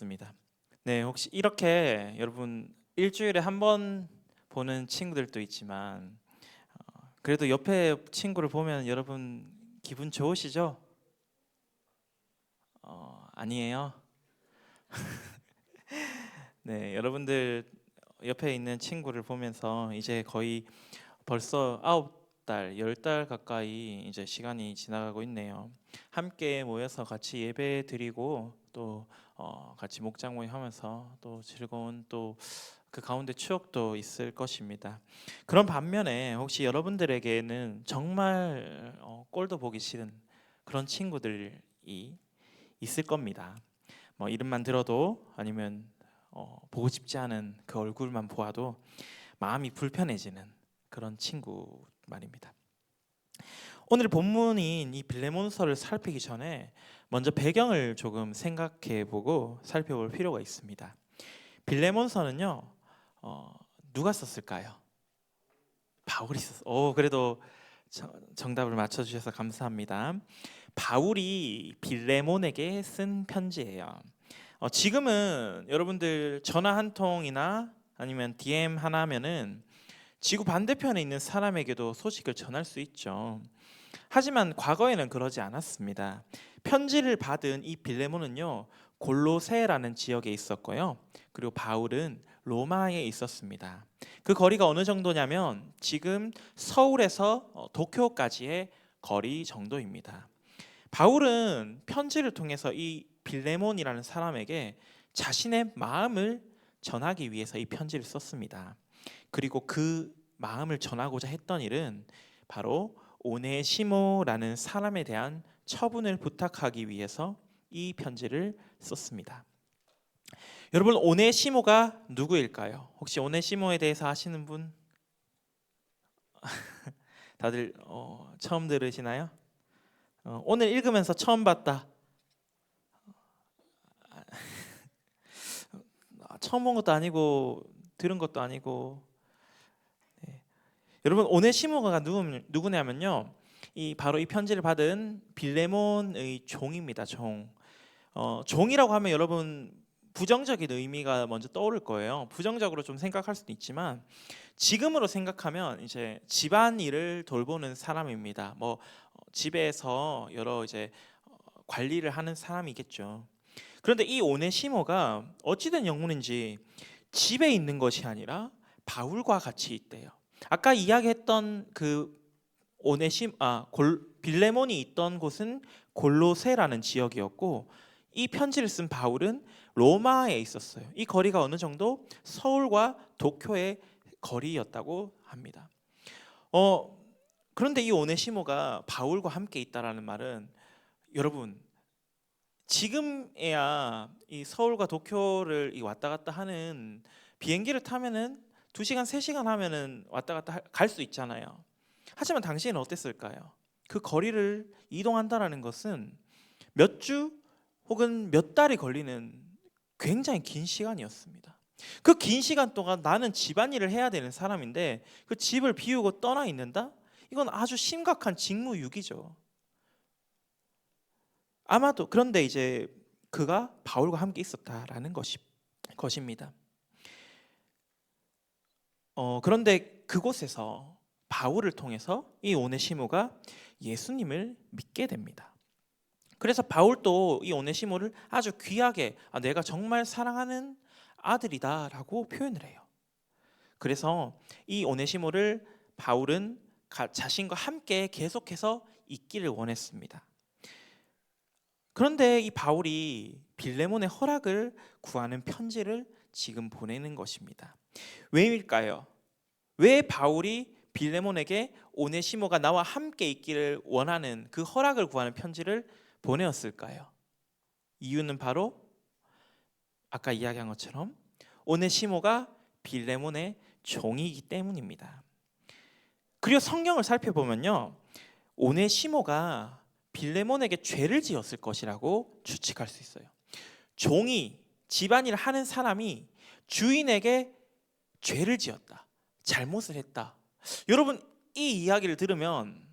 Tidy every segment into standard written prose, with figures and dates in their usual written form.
좋습니다. 네, 혹시 이렇게 여러분 일주일에 한 번 보는 친구들도 있지만 그래도 옆에 친구를 보면 여러분 기분 좋으시죠? 아니에요? 네, 여러분들 옆에 있는 친구를 보면서 이제 거의 벌써 9달, 10달 가까이 이제 시간이 지나가고 있네요. 함께 모여서 같이 예배 드리고 또 같이 목장 모임하면서 또 즐거운 또 그 가운데 추억도 있을 것입니다. 그런 반면에 혹시 여러분들에게는 정말 꼴도 보기 싫은 그런 친구들이 있을 겁니다. 뭐 이름만 들어도 아니면 보고 싶지 않은 그 얼굴만 보아도 마음이 불편해지는 그런 친구 말입니다. 오늘 본문인 이 빌레몬서를 살피기 전에 먼저 배경을 조금 생각해보고 살펴볼 필요가 있습니다. 빌레몬서는요, 누가 썼을까요? 바울이 썼어요. 그래도 정답을 맞춰주셔서 감사합니다. 바울이 빌레몬에게 쓴 편지예요. 지금은 여러분들 전화 한 통이나 아니면 DM 하나면은 지구 반대편에 있는 사람에게도 소식을 전할 수 있죠. 하지만 과거에는 그러지 않았습니다. 편지를 받은 이 빌레몬은요, 골로새라는 지역에 있었고요. 그리고 바울은 로마에 있었습니다. 그 거리가 어느 정도냐면 지금 서울에서 도쿄까지의 거리 정도입니다. 바울은 편지를 통해서 이 빌레몬이라는 사람에게 자신의 마음을 전하기 위해서 이 편지를 썼습니다. 그리고 그 마음을 전하고자 했던 일은 바로 오네시모라는 사람에 대한 처분을 부탁하기 위해서 이 편지를 썼습니다. 여러분, 오네시모가 누구일까요? 혹시 오네시모에 대해서 아시는 분? 다들 처음 들으시나요? 오늘 읽으면서 처음 봤다. 처음 본 것도 아니고 들은 것도 아니고. 네. 여러분, 오네시모가 누구냐면요, 이 바로 이 편지를 받은 빌레몬의 종입니다. 종이라고 하면 여러분 부정적인 의미가 먼저 떠오를 거예요. 부정적으로 좀 생각할 수도 있지만 지금으로 생각하면 이제 집안일을 돌보는 사람입니다. 뭐 집에서 여러 이제 관리를 하는 사람이겠죠. 그런데 이 오네시모가 어찌된 영문인지 집에 있는 것이 아니라 바울과 같이 있대요. 아까 이야기했던 그 빌레몬이 있던 곳은 골로새라는 지역이었고 이 편지를 쓴 바울은 로마에 있었어요. 이 거리가 어느 정도 서울과 도쿄의 거리였다고 합니다. 그런데 이 오네시모가 바울과 함께 있다라는 말은 여러분 지금에야 이 서울과 도쿄를 왔다 갔다 하는 비행기를 타면은 2시간, 3시간 하면은 왔다 갔다 갈 수 있잖아요. 하지만 당시에는 어땠을까요? 그 거리를 이동한다라는 것은 몇 주 혹은 몇 달이 걸리는 굉장히 긴 시간이었습니다. 그 긴 시간 동안 나는 집안일을 해야 되는 사람인데 그 집을 비우고 떠나 있는다? 이건 아주 심각한 직무유기죠. 아마도 그런데 이제 그가 바울과 함께 있었다라는 것입니다. 그런데 그곳에서 바울을 통해서 이 오네시모가 예수님을 믿게 됩니다. 그래서 바울도 이 오네시모를 아주 귀하게 내가 정말 사랑하는 아들이다라고 표현을 해요. 그래서 이 오네시모를 바울은 자신과 함께 계속해서 있기를 원했습니다. 그런데 이 바울이 빌레몬의 허락을 구하는 편지를 지금 보내는 것입니다. 왜일까요? 왜 바울이 빌레몬에게 오네시모가 나와 함께 있기를 원하는 그 허락을 구하는 편지를 보내었을까요? 이유는 바로 아까 이야기한 것처럼 오네시모가 빌레몬의 종이기 때문입니다. 그리고 성경을 살펴보면요, 오네시모가 빌레몬에게 죄를 지었을 것이라고 추측할 수 있어요. 종이, 집안일을 하는 사람이 주인에게 죄를 지었다, 잘못을 했다. 여러분, 이 이야기를 들으면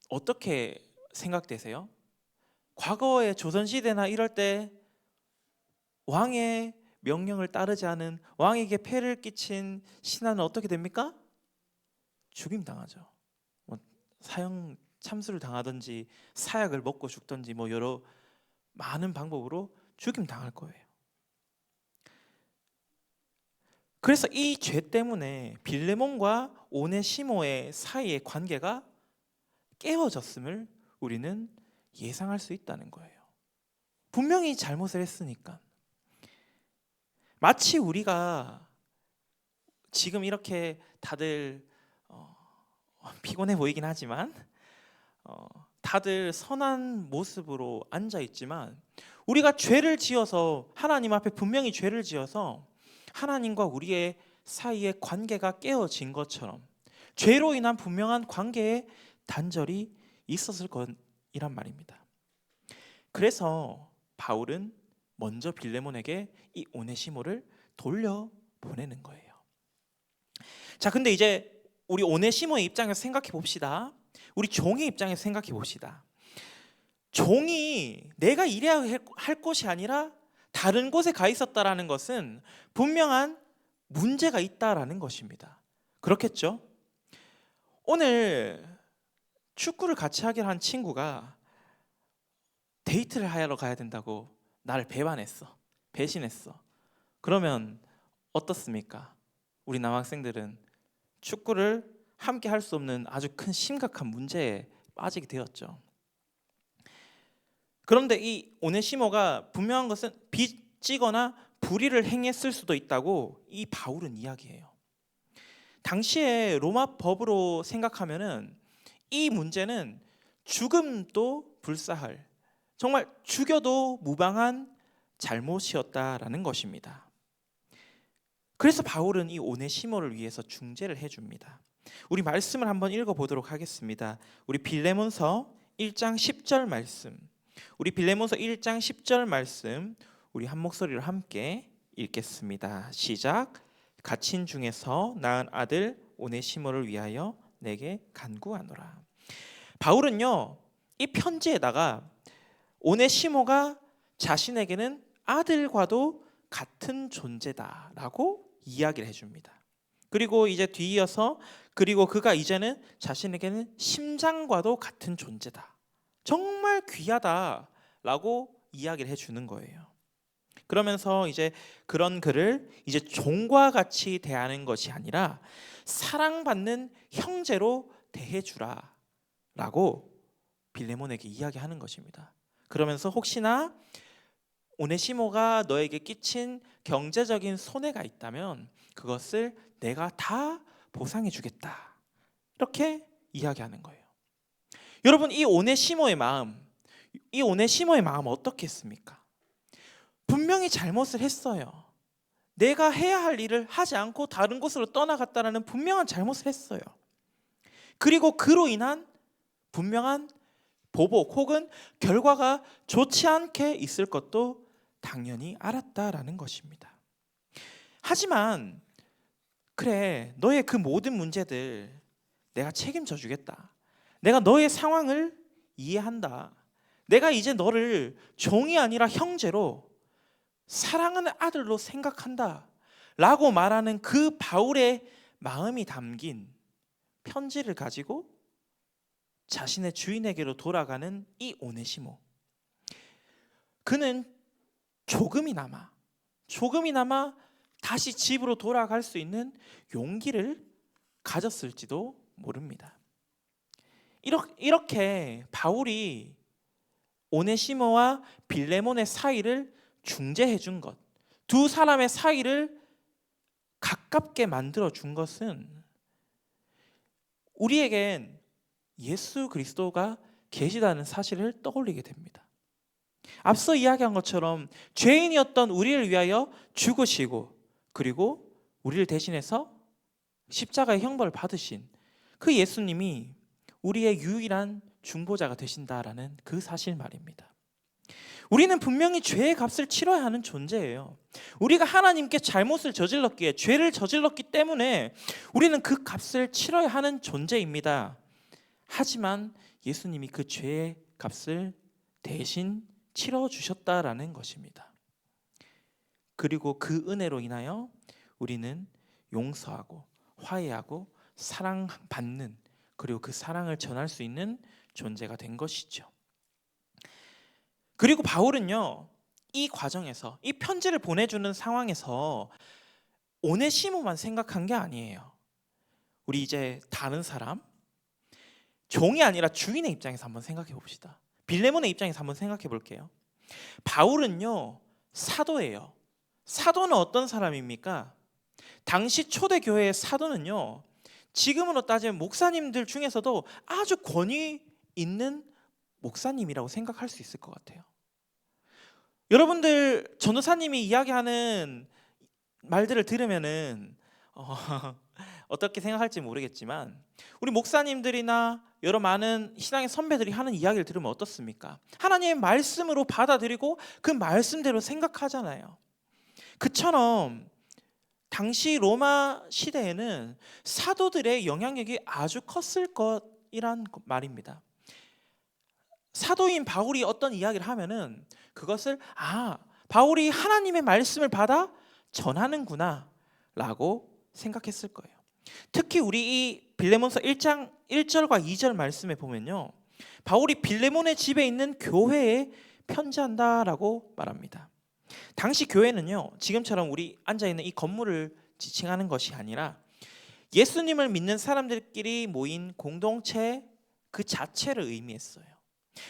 어떻게 생각되세요? 과거의 조선시대나 이럴 때 왕의 명령을 따르지 않은, 왕에게 폐를 끼친 신하는 어떻게 됩니까? 죽임당하죠. 뭐 사형 참수를 당하든지 사약을 먹고 죽든지 뭐 여러 많은 방법으로 죽임당할 거예요. 그래서 이 죄 때문에 빌레몬과 오네시모의 사이의 관계가 깨어졌음을 우리는 예상할 수 있다는 거예요. 분명히 잘못을 했으니까. 마치 우리가 지금 이렇게 다들 피곤해 보이긴 하지만 다들 선한 모습으로 앉아 있지만, 우리가 죄를 지어서 하나님 앞에 분명히 죄를 지어서 하나님과 우리의 사이의 관계가 깨어진 것처럼 죄로 인한 분명한 관계에 단절이 있었을 것이란 말입니다. 그래서 바울은 먼저 빌레몬에게 이 오네시모를 돌려 보내는 거예요. 자, 근데 이제 우리 오네시모의 입장에서 생각해 봅시다. 우리 종의 입장에서 생각해 봅시다. 종이 내가 일해야 할 곳이 아니라 다른 곳에 가 있었다라는 것은 분명한 문제가 있다라는 것입니다. 그렇겠죠? 오늘 축구를 같이 하기로 한 친구가 데이트를 하러 가야 된다고 나를 배신했어. 그러면 어떻습니까? 우리 남학생들은 축구를 함께 할 수 없는 아주 큰 심각한 문제에 빠지게 되었죠. 그런데 이 오네시모가 분명한 것은 빚지거나 불의를 행했을 수도 있다고 이 바울은 이야기해요. 당시에 로마 법으로 생각하면은 이 문제는 죽음도 불사할, 정말 죽여도 무방한 잘못이었다라는 것입니다. 그래서 바울은 이 오네시모를 위해서 중재를 해줍니다. 우리 말씀을 한번 읽어보도록 하겠습니다. 우리 빌레몬서 1장 10절 말씀, 우리 빌레몬서 1장 10절 말씀 우리 한 목소리로 함께 읽겠습니다. 시작. 갇힌 중에서 낳은 아들 오네시모를 위하여 내게 간구하노라. 바울은요, 이 편지에다가 오네시모가 자신에게는 아들과도 같은 존재다라고 이야기를 해줍니다. 그리고 이제 뒤이어서 그리고 그가 이제는 자신에게는 심장과도 같은 존재다, 정말 귀하다라고 이야기를 해주는 거예요. 그러면서 이제 그런 그를 이제 종과 같이 대하는 것이 아니라 사랑받는 형제로 대해주라라고 빌레몬에게 이야기하는 것입니다. 그러면서 혹시나 오네시모가 너에게 끼친 경제적인 손해가 있다면 그것을 내가 다 보상해 주겠다, 이렇게 이야기하는 거예요. 여러분, 이 오네시모의 마음 어떻겠습니까? 분명히 잘못을 했어요. 내가 해야 할 일을 하지 않고 다른 곳으로 떠나갔다는 분명한 잘못을 했어요. 그리고 그로 인한 분명한 보복 혹은 결과가 좋지 않게 있을 것도 당연히 알았다라는 것입니다. 하지만 그래, 너의 그 모든 문제들 내가 책임져 주겠다. 내가 너의 상황을 이해한다. 내가 이제 너를 종이 아니라 형제로 사랑하는 아들로 생각한다 라고 말하는 그 바울의 마음이 담긴 편지를 가지고 자신의 주인에게로 돌아가는 이 오네시모. 그는 조금이나마 다시 집으로 돌아갈 수 있는 용기를 가졌을지도 모릅니다. 이렇게 바울이 오네시모와 빌레몬의 사이를 중재해 준 것, 두 사람의 사이를 가깝게 만들어 준 것은 우리에겐 예수 그리스도가 계시다는 사실을 떠올리게 됩니다. 앞서 이야기한 것처럼 죄인이었던 우리를 위하여 죽으시고 그리고 우리를 대신해서 십자가의 형벌을 받으신 그 예수님이 우리의 유일한 중보자가 되신다라는 그 사실 말입니다. 우리는 분명히 죄의 값을 치러야 하는 존재예요. 우리가 하나님께 잘못을 저질렀기에, 죄를 저질렀기 때문에 우리는 그 값을 치러야 하는 존재입니다. 하지만 예수님이 그 죄의 값을 대신 치러주셨다라는 것입니다. 그리고 그 은혜로 인하여 우리는 용서하고 화해하고 사랑받는, 그리고 그 사랑을 전할 수 있는 존재가 된 것이죠. 그리고 바울은요, 이 과정에서, 이 편지를 보내주는 상황에서 오네시모만 생각한 게 아니에요. 우리 이제 다른 사람, 종이 아니라 주인의 입장에서 한번 생각해 봅시다. 빌레몬의 입장에서 한번 생각해 볼게요. 바울은요, 사도예요. 사도는 어떤 사람입니까? 당시 초대교회의 사도는요, 지금으로 따지면 목사님들 중에서도 아주 권위 있는 목사님이라고 생각할 수 있을 것 같아요. 여러분들 전도사님이 이야기하는 말들을 들으면은 어떻게 생각할지 모르겠지만, 우리 목사님들이나 여러 많은 신앙의 선배들이 하는 이야기를 들으면 어떻습니까? 하나님의 말씀으로 받아들이고 그 말씀대로 생각하잖아요. 그처럼 당시 로마 시대에는 사도들의 영향력이 아주 컸을 것이란 말입니다. 사도인 바울이 어떤 이야기를 하면은 그것을 바울이 하나님의 말씀을 받아 전하는구나 라고 생각했을 거예요. 특히 우리 이 빌레몬서 1장 1절과 2절 말씀에 보면요, 바울이 빌레몬의 집에 있는 교회에 편지한다라고 말합니다. 당시 교회는요, 지금처럼 우리 앉아있는 이 건물을 지칭하는 것이 아니라 예수님을 믿는 사람들끼리 모인 공동체 그 자체를 의미했어요.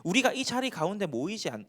우리가 이 자리 가운데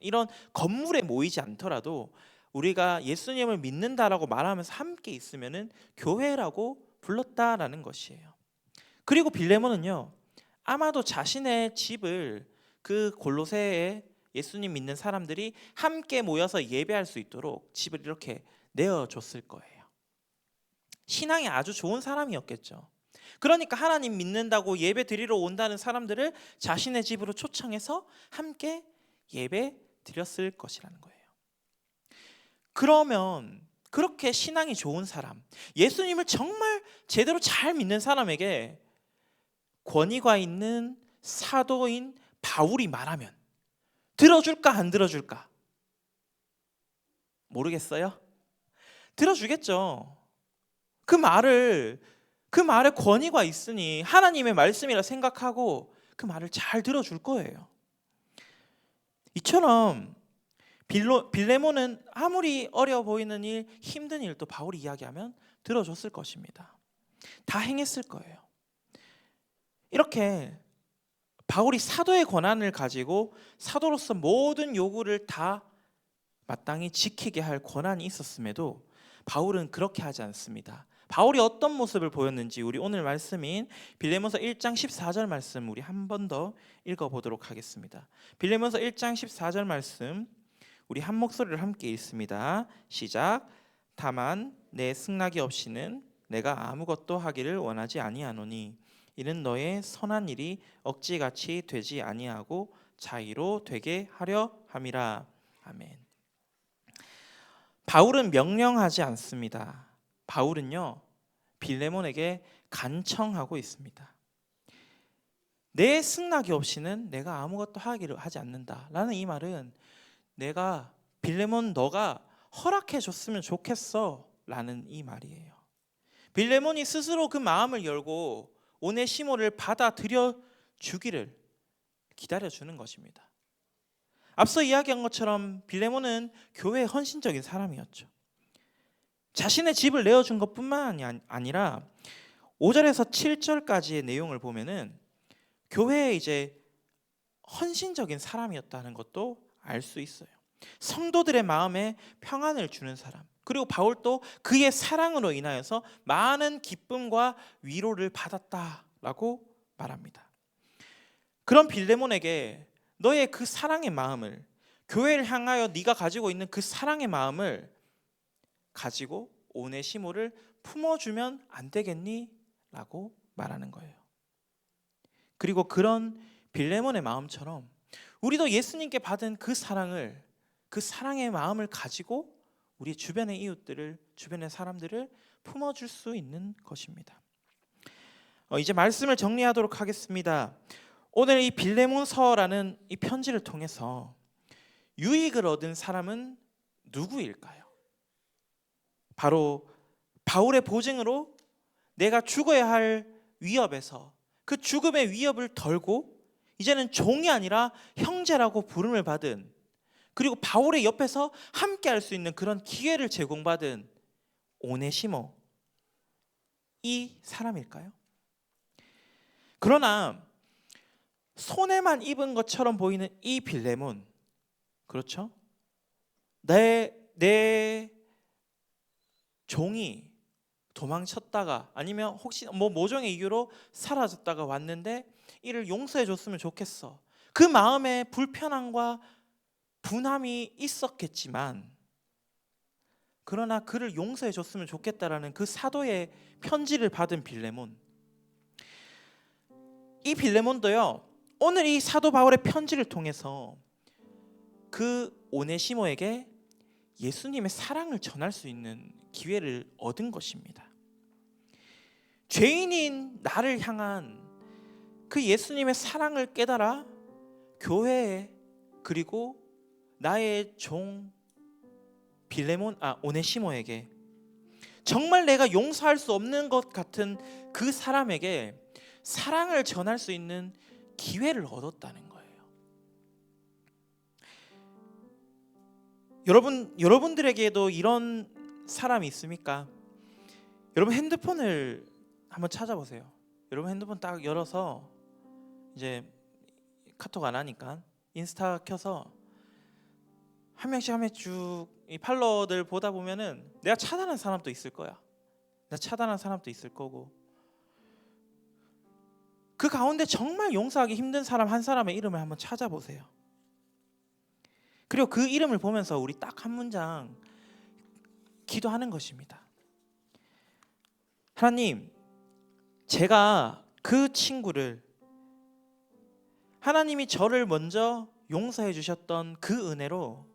이런 건물에 모이지 않더라도 우리가 예수님을 믿는다라고 말하면서 함께 있으면은 교회라고 불렀다라는 것이에요. 그리고 빌레몬은요, 아마도 자신의 집을 그 골로새에 예수님 믿는 사람들이 함께 모여서 예배할 수 있도록 집을 이렇게 내어줬을 거예요. 신앙이 아주 좋은 사람이었겠죠. 그러니까 하나님 믿는다고 예배 드리러 온다는 사람들을 자신의 집으로 초청해서 함께 예배 드렸을 것이라는 거예요. 그러면 그렇게 신앙이 좋은 사람, 예수님을 정말 제대로 잘 믿는 사람에게 권위가 있는 사도인 바울이 말하면 들어줄까 안 들어줄까? 모르겠어요? 들어주겠죠. 그 말에 권위가 있으니 하나님의 말씀이라 생각하고 그 말을 잘 들어줄 거예요. 이처럼 빌레몬은 아무리 어려워 보이는 일, 힘든 일도 바울이 이야기하면 들어줬을 것입니다. 다 행했을 거예요. 이렇게 바울이 사도의 권한을 가지고 사도로서 모든 요구를 다 마땅히 지키게 할 권한이 있었음에도 바울은 그렇게 하지 않습니다. 바울이 어떤 모습을 보였는지 우리 오늘 말씀인 빌레몬서 1장 14절 말씀 우리 한 번 더 읽어보도록 하겠습니다. 빌레몬서 1장 14절 말씀 우리 한 목소리를 함께 읽습니다. 시작. 다만 내 승낙이 없이는 내가 아무것도 하기를 원하지 아니하노니 이는 너의 선한 일이 억지같이 되지 아니하고 자의로 되게 하려 함이라. 아멘. 바울은 명령하지 않습니다. 바울은요, 빌레몬에게 간청하고 있습니다. 내 승낙이 없이는 내가 아무것도 하지 않는다라는 이 말은 내가 빌레몬 너가 허락해 줬으면 좋겠어 라는 이 말이에요. 빌레몬이 스스로 그 마음을 열고 오네시모를 받아들여 주기를 기다려 주는 것입니다. 앞서 이야기한 것처럼 빌레몬은 교회에 헌신적인 사람이었죠. 자신의 집을 내어준 것뿐만 아니라 5절에서 7절까지의 내용을 보면은 교회에 이제 헌신적인 사람이었다는 것도 알 수 있어요. 성도들의 마음에 평안을 주는 사람, 그리고 바울도 그의 사랑으로 인하여서 많은 기쁨과 위로를 받았다라고 말합니다. 그런 빌레몬에게 너의 그 사랑의 마음을, 교회를 향하여 네가 가지고 있는 그 사랑의 마음을 가지고 오네시모를 품어주면 안 되겠니? 라고 말하는 거예요. 그리고 그런 빌레몬의 마음처럼 우리도 예수님께 받은 그 사랑을, 그 사랑의 마음을 가지고 우리 주변의 이웃들을, 주변의 사람들을 품어줄 수 있는 것입니다. 이제 말씀을 정리하도록 하겠습니다. 오늘 이 빌레몬서라는 이 편지를 통해서 유익을 얻은 사람은 누구일까요? 바로 바울의 보증으로 내가 죽어야 할 위협에서 그 죽음의 위협을 덜고 이제는 종이 아니라 형제라고 부름을 받은, 그리고 바울의 옆에서 함께 할 수 있는 그런 기회를 제공받은 오네시모, 이 사람일까요? 그러나 손해만 입은 것처럼 보이는 이 빌레몬, 그렇죠? 내 종이 도망쳤다가 아니면 혹시 모종의 이유로 사라졌다가 왔는데 이를 용서해 줬으면 좋겠어. 그 마음에 불편함과 분함이 있었겠지만, 그러나 그를 용서해 줬으면 좋겠다라는 그 사도의 편지를 받은 빌레몬, 이 빌레몬도요, 오늘 이 사도 바울의 편지를 통해서 그 오네시모에게 예수님의 사랑을 전할 수 있는 기회를 얻은 것입니다. 죄인인 나를 향한 그 예수님의 사랑을 깨달아 교회에, 그리고 나의 종 오네시모에게, 정말 내가 용서할 수 없는 것 같은 그 사람에게 사랑을 전할 수 있는 기회를 얻었다는 거예요. 여러분들에게도 이런 사람이 있습니까? 여러분 핸드폰을 한번 찾아보세요. 여러분 핸드폰 딱 열어서 이제 카톡 안 하니까 인스타 켜서 한 명씩 쭉 이 팔로워들 보다 보면은 내가 차단한 사람도 있을 거야. 내가 차단한 사람도 있을 거고, 그 가운데 정말 용서하기 힘든 사람 한 사람의 이름을 한번 찾아보세요. 그리고 그 이름을 보면서 우리 딱 한 문장 기도하는 것입니다. 하나님, 제가 그 친구를, 하나님이 저를 먼저 용서해 주셨던 그 은혜로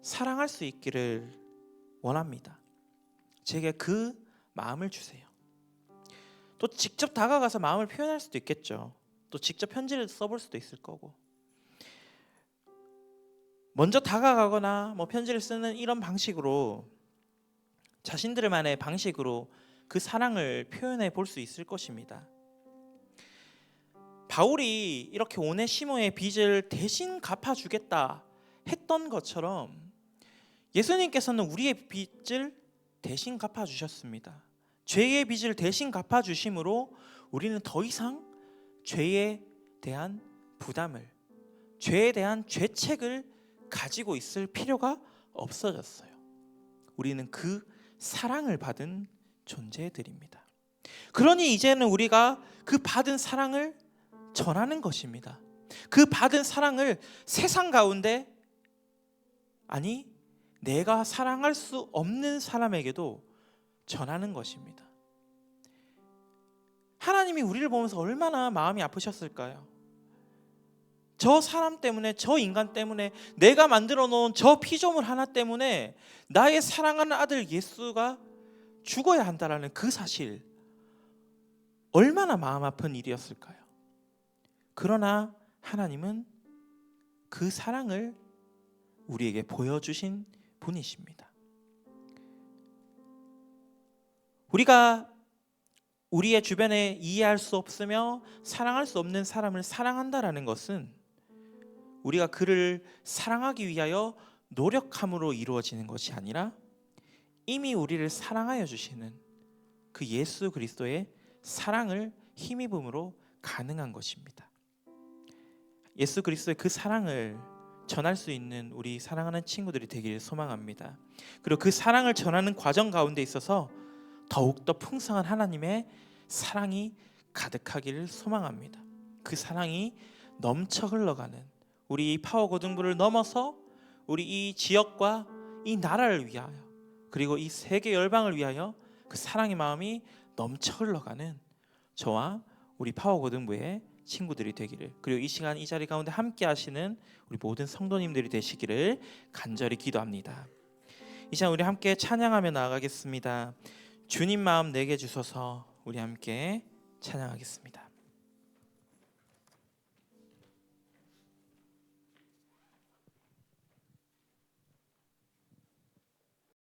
사랑할 수 있기를 원합니다. 제게 그 마음을 주세요. 또 직접 다가가서 마음을 표현할 수도 있겠죠. 또 직접 편지를 써볼 수도 있을 거고, 먼저 다가가거나 편지를 쓰는 이런 방식으로 자신들만의 방식으로 그 사랑을 표현해 볼 수 있을 것입니다. 바울이 이렇게 오네시모의 빚을 대신 갚아주겠다 했던 것처럼 예수님께서는 우리의 빚을 대신 갚아주셨습니다. 죄의 빚을 대신 갚아주심으로 우리는 더 이상 죄에 대한 부담을, 죄에 대한 죄책을 가지고 있을 필요가 없어졌어요. 우리는 그 사랑을 받은 존재들입니다. 그러니 이제는 우리가 그 받은 사랑을 전하는 것입니다. 그 받은 사랑을 세상 가운데, 아니 내가 사랑할 수 없는 사람에게도 전하는 것입니다. 하나님이 우리를 보면서 얼마나 마음이 아프셨을까요? 저 사람 때문에, 저 인간 때문에, 내가 만들어 놓은 저 피조물 하나 때문에 나의 사랑하는 아들 예수가 죽어야 한다라는 그 사실, 얼마나 마음 아픈 일이었을까요? 그러나 하나님은 그 사랑을 우리에게 보여주신 분이십니다. 우리가 우리의 주변에 이해할 수 없으며 사랑할 수 없는 사람을 사랑한다라는 것은 우리가 그를 사랑하기 위하여 노력함으로 이루어지는 것이 아니라 이미 우리를 사랑하여 주시는 그 예수 그리스도의 사랑을 힘입음으로 가능한 것입니다. 예수 그리스도의 그 사랑을 전할 수 있는 우리 사랑하는 친구들이 되기를 소망합니다. 그리고 그 사랑을 전하는 과정 가운데 있어서 더욱더 풍성한 하나님의 사랑이 가득하기를 소망합니다. 그 사랑이 넘쳐 흘러가는 우리 파워고등부를 넘어서 우리 이 지역과 이 나라를 위하여, 그리고 이 세계 열방을 위하여 그 사랑의 마음이 넘쳐 흘러가는 저와 우리 파워고등부의 친구들이 되기를, 그리고 이 시간 이 자리 가운데 함께 하시는 우리 모든 성도님들이 되시기를 간절히 기도합니다. 이 시간 우리 함께 찬양하며 나아가겠습니다. 주님 마음 내게 주소서. 우리 함께 찬양하겠습니다.